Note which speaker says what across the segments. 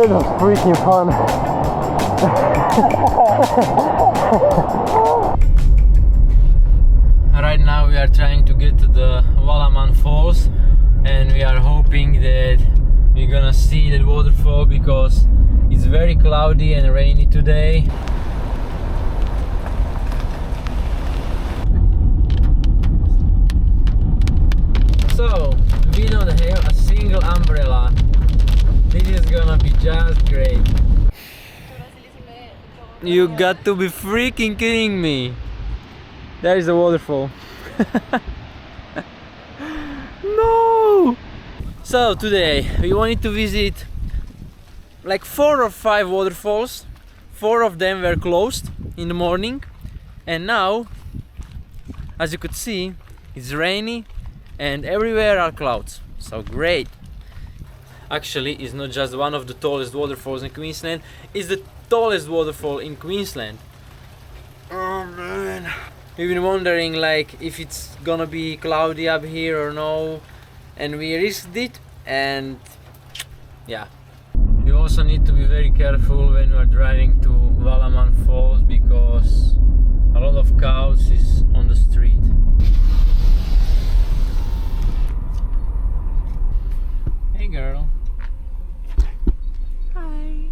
Speaker 1: That was freaking fun. Right now we are trying to get to the Waterfalls, and we are hoping that we're gonna see that waterfall because it's very cloudy and rainy today. So we don't have a single umbrella. This is gonna be just great. You got to be freaking kidding me. There is the waterfall. No! So today we wanted to visit like 4 or 5 waterfalls. 4 of them were closed in the morning, and now, as you could see, it's rainy and everywhere are clouds. So great. Actually, it's not just one of the tallest waterfalls in Queensland, it's the tallest waterfall in Queensland. Oh man. We've been wondering like if it's gonna be cloudy up here or no, and we risked it, and yeah. We also need to be very careful when we are driving to Waterfalls because a lot of cows is on the street. Hey girl.
Speaker 2: Hi.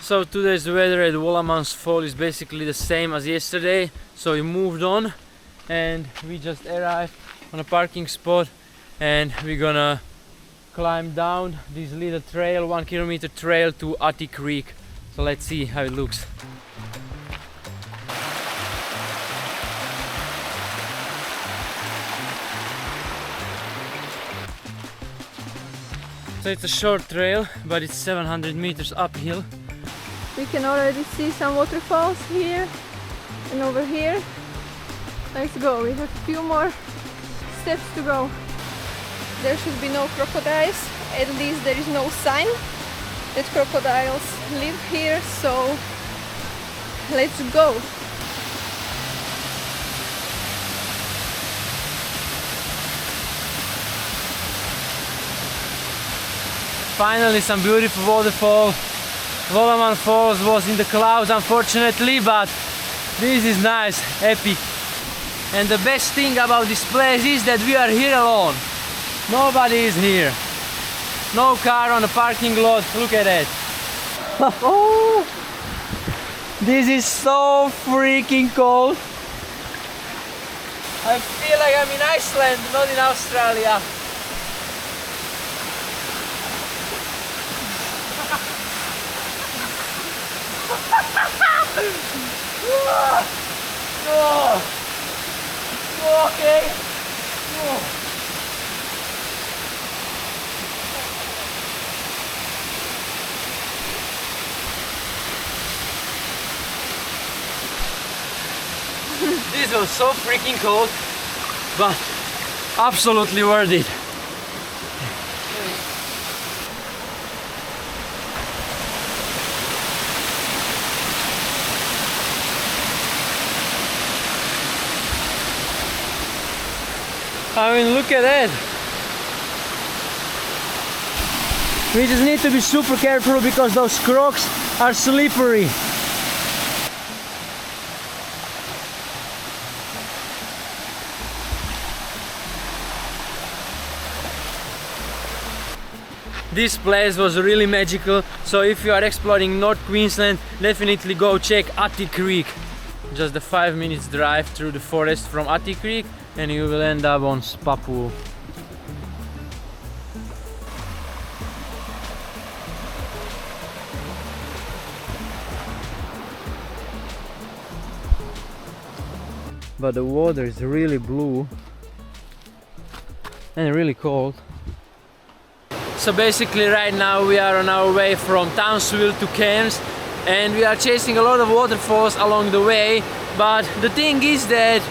Speaker 1: So today's weather at Waterfalls is basically the same as yesterday, so we moved on and we just arrived on a parking spot, and we're gonna climb down this little trail, 1 kilometer trail to Atty Creek. So let's see how it looks. So it's a short trail, but it's 700 meters uphill.
Speaker 2: We can already see some waterfalls here and over here. Let's go. We have a few more steps to go. There should be no crocodiles. At least there is no sign that crocodiles live here. So let's go.
Speaker 1: Finally some beautiful waterfall. Waterfalls was in the clouds unfortunately, but this is nice, epic. And the best thing about this place is that we are here alone. Nobody is here. No car on the parking lot, look at that. Oh, this is so freaking cold. I feel like I'm in Iceland, not in Australia. No. Okay. No. This was so freaking cold, but absolutely worth it. I mean, look at that. We just need to be super careful because those crocs are slippery. This place was really magical, so if you are exploring North Queensland, definitely go check Atty Creek. Just a 5 minutes drive through the forest from Atty Creek and you will end up on Spapu. But the water is really blue and really cold. So basically right now we are on our way from Townsville to Cairns, and we are chasing a lot of waterfalls along the way, but the thing is that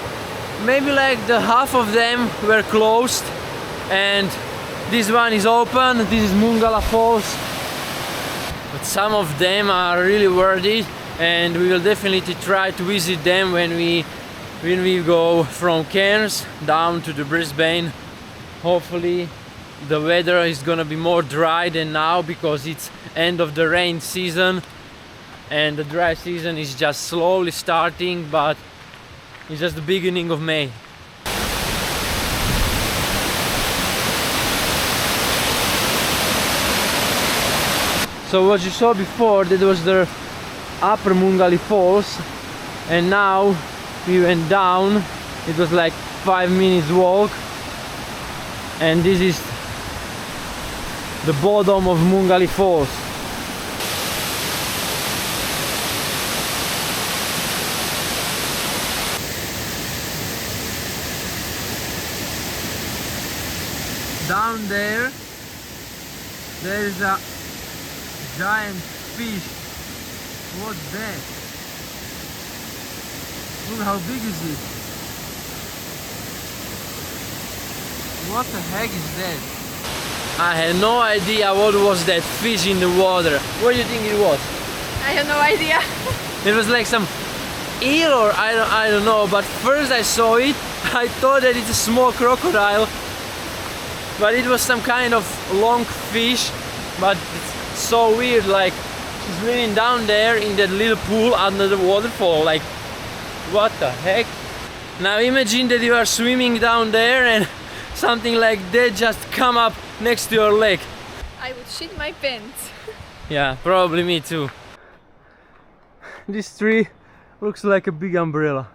Speaker 1: maybe like the half of them were closed and this one is open. This is Mungala Falls, but some of them are really worth it, and we will definitely try to visit them when we go from Cairns down to the Brisbane. Hopefully the weather is gonna be more dry than now, because it's end of the rain season and the dry season is just slowly starting, but it's just the beginning of May. So what you saw before, that was the upper Mungali Falls, and now we went down. It was like 5 minutes walk, and this is the bottom of Mungali Falls. Down there is a giant fish. What's that? Look how big is it? What the heck is that? I had no idea what was that fish in the water. What do you think it was?
Speaker 2: I have no idea.
Speaker 1: It was like some eel, or I don't know, but first I saw it, I thought that it's a small crocodile, but it was some kind of long fish. But it's so weird, like she's living down there in that little pool under the waterfall. Like, what the heck? Now imagine that you are swimming down there and something like that just come up next to your leg.
Speaker 2: I would shit my pants.
Speaker 1: Yeah, probably me too. This tree looks like a big umbrella.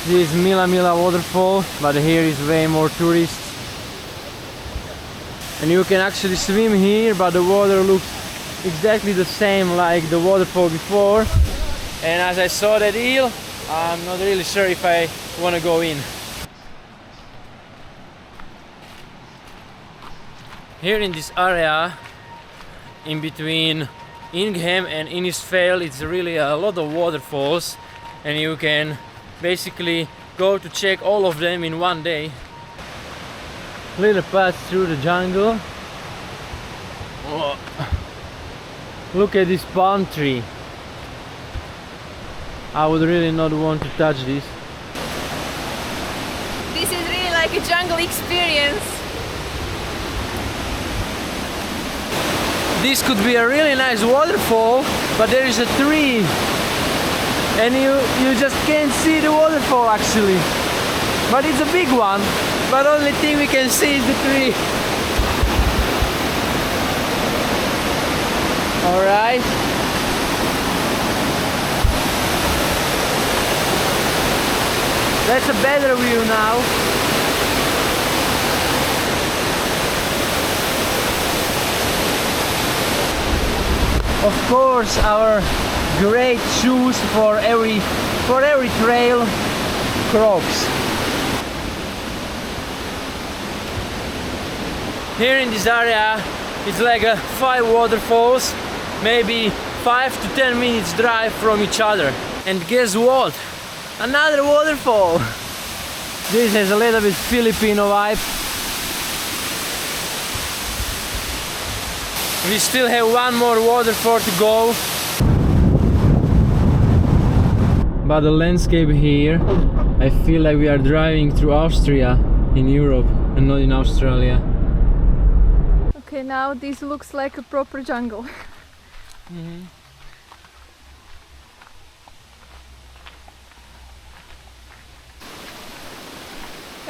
Speaker 1: This is Mila Mila waterfall, but here is way more tourists. And you can actually swim here, but the water looks exactly the same like the waterfall before. And as I saw that eel, I'm not really sure if I want to go in. Here in this area, in between Ingham and Innisfail, it's really a lot of waterfalls, and you can basically go to check all of them in one day. Little path through the jungle. Oh. Look at this palm tree. I would really not want to touch this.
Speaker 2: This is really like a jungle experience.
Speaker 1: This could be a really nice waterfall, but there is a tree and you just can't see the waterfall actually. But it's a big one, but only thing we can see is the tree. Alright. That's a better view now. Of course, our great shoes for every trail, Crocs. Here in this area, it's like 5 waterfalls, maybe 5 to 10 minutes drive from each other. And guess what? Another waterfall! This has a little bit Filipino vibe. We still have one more waterfall to go. But the landscape here, I feel like we are driving through Austria in Europe and not in Australia.
Speaker 2: Okay, now this looks like a proper jungle.
Speaker 1: Mm-hmm.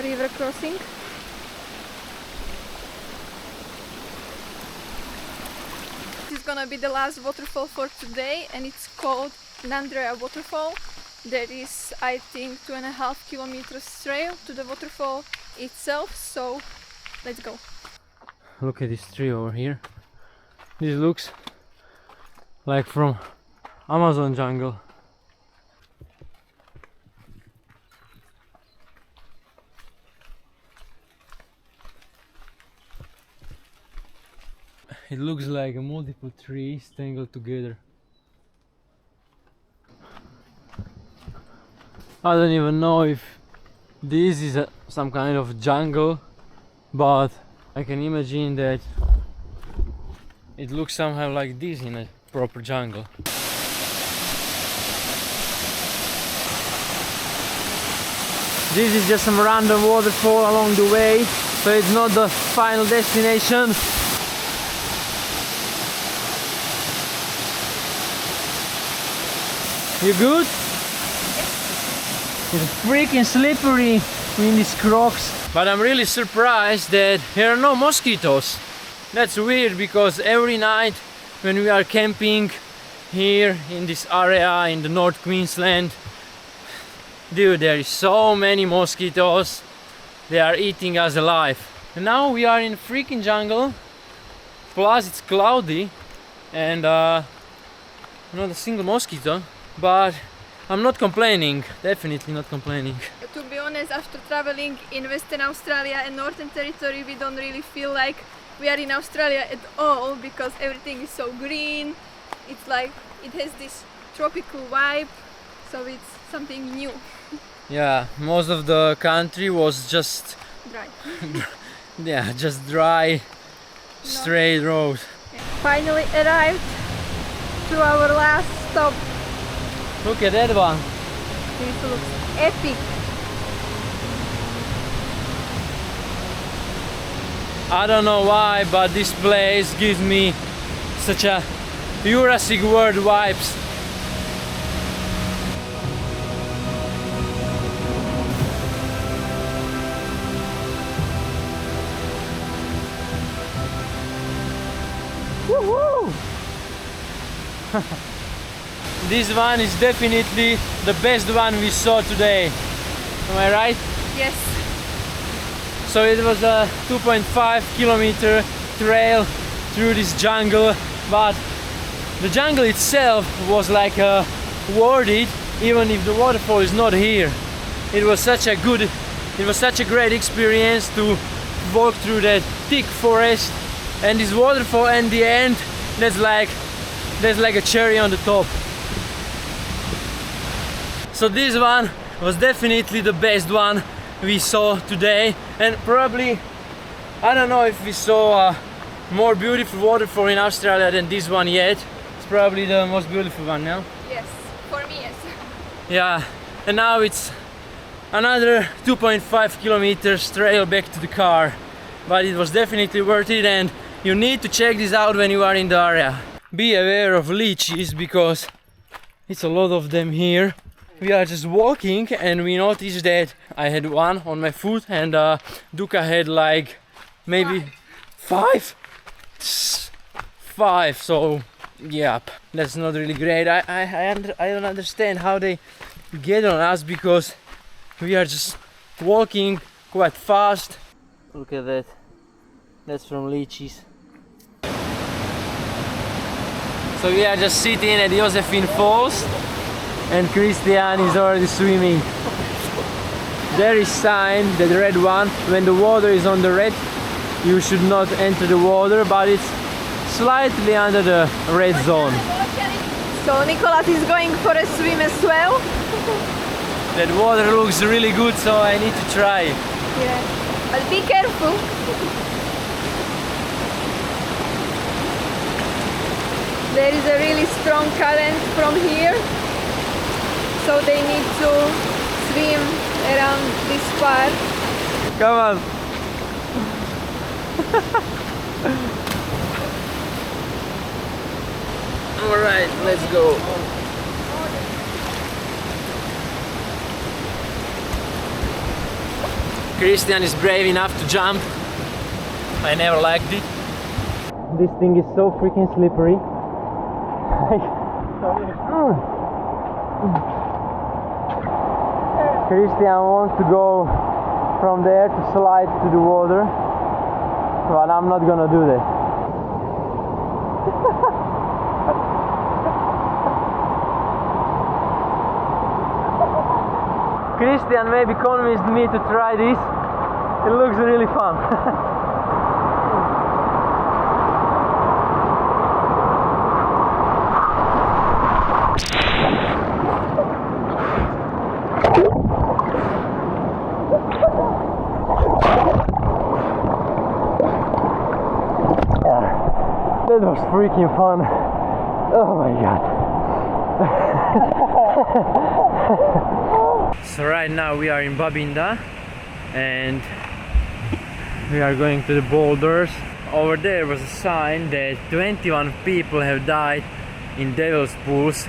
Speaker 2: River crossing. This is gonna be the last waterfall for today, and it's called Nandrea Waterfall. There is, I think, 2.5 kilometers trail to the waterfall itself, so let's go.
Speaker 1: Look at this tree over here. This looks like from Amazon jungle. It looks like multiple trees tangled together. I don't even know if this is some kind of jungle, but I can imagine that it looks somehow like this in a proper jungle. This is just some random waterfall along the way, so it's not the final destination. You good? It's freaking slippery in these crocs. But I'm really surprised that there are no mosquitoes. That's weird, because every night when we are camping here in this area in the North Queensland, dude, there is so many mosquitoes. They are eating us alive. And now we are in a freaking jungle. Plus it's cloudy and not a single mosquito. But I'm not complaining, definitely not complaining.
Speaker 2: To be honest, after traveling in Western Australia and Northern Territory, we don't really feel like we are in Australia at all, because everything is so green. It's like it has this tropical vibe, so it's something new.
Speaker 1: Yeah, most of the country was just
Speaker 2: Dry.
Speaker 1: yeah, just dry, straight road.
Speaker 2: Finally arrived to our last stop.
Speaker 1: Look at that one.
Speaker 2: This looks epic.
Speaker 1: I don't know why, but this place gives me such a Jurassic World vibes. Woohoo! This one is definitely the best one we saw today. Am I right?
Speaker 2: Yes.
Speaker 1: So it was a 2.5 kilometer trail through this jungle, but the jungle itself was like worth it, even if the waterfall is not here. It was such a great experience to walk through that thick forest, and this waterfall in the end, there's like a cherry on the top. So this one was definitely the best one we saw today, and probably, I don't know if we saw a more beautiful waterfall in Australia than this one yet. It's probably the most beautiful one now.
Speaker 2: Yes, for me, yes.
Speaker 1: Yeah, and now it's another 2.5 kilometers trail back to the car, but it was definitely worth it, and you need to check this out when you are in the area. Be aware of leeches, because it's a lot of them here. We are just walking and we noticed that I had one on my foot, and Duka had like maybe five. So yeah, that's not really great. I don't understand how they get on us, because we are just walking quite fast. Look at that. That's from leeches. So we are just sitting at Josephine Falls, and Christian is already swimming. There is sign, that red one, when the water is on the red, you should not enter the water, but it's slightly under the red zone.
Speaker 2: So Nicholas is going for a swim as well.
Speaker 1: That water looks really good, so I need to try.
Speaker 2: Yeah, but be careful. There is a really strong current from here, so they need to swim around this part.
Speaker 1: Come on. Alright, let's go. Christian is brave enough to jump. I never liked it. This thing is so freaking slippery. Christian wants to go from there to slide to the water, but I'm not gonna do that. Christian maybe convinced me to try this. It looks really fun. That was freaking fun. Oh my god. So right now we are in Babinda and we are going to the boulders. Over there was a sign that 21 people have died in Devil's Pools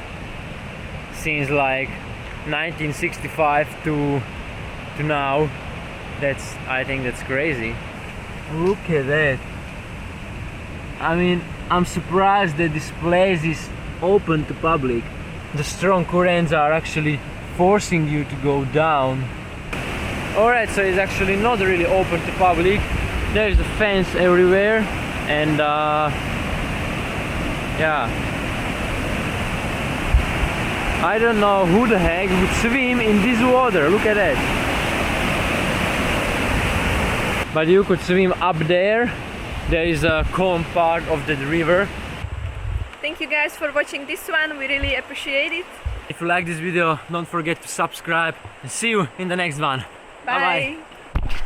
Speaker 1: since like 1965 to now. I think that's crazy. Look at that. I mean, I'm surprised that this place is open to public. The strong currents are actually forcing you to go down. Alright, so it's actually not really open to public. There's a fence everywhere and yeah. I don't know who the heck would swim in this water. Look at that. But you could swim up there. There is a calm part of the river.
Speaker 2: Thank you guys for watching this one. We really appreciate it.
Speaker 1: If you like this video, don't forget to subscribe and see you in the next one.
Speaker 2: Bye.
Speaker 1: Bye-bye.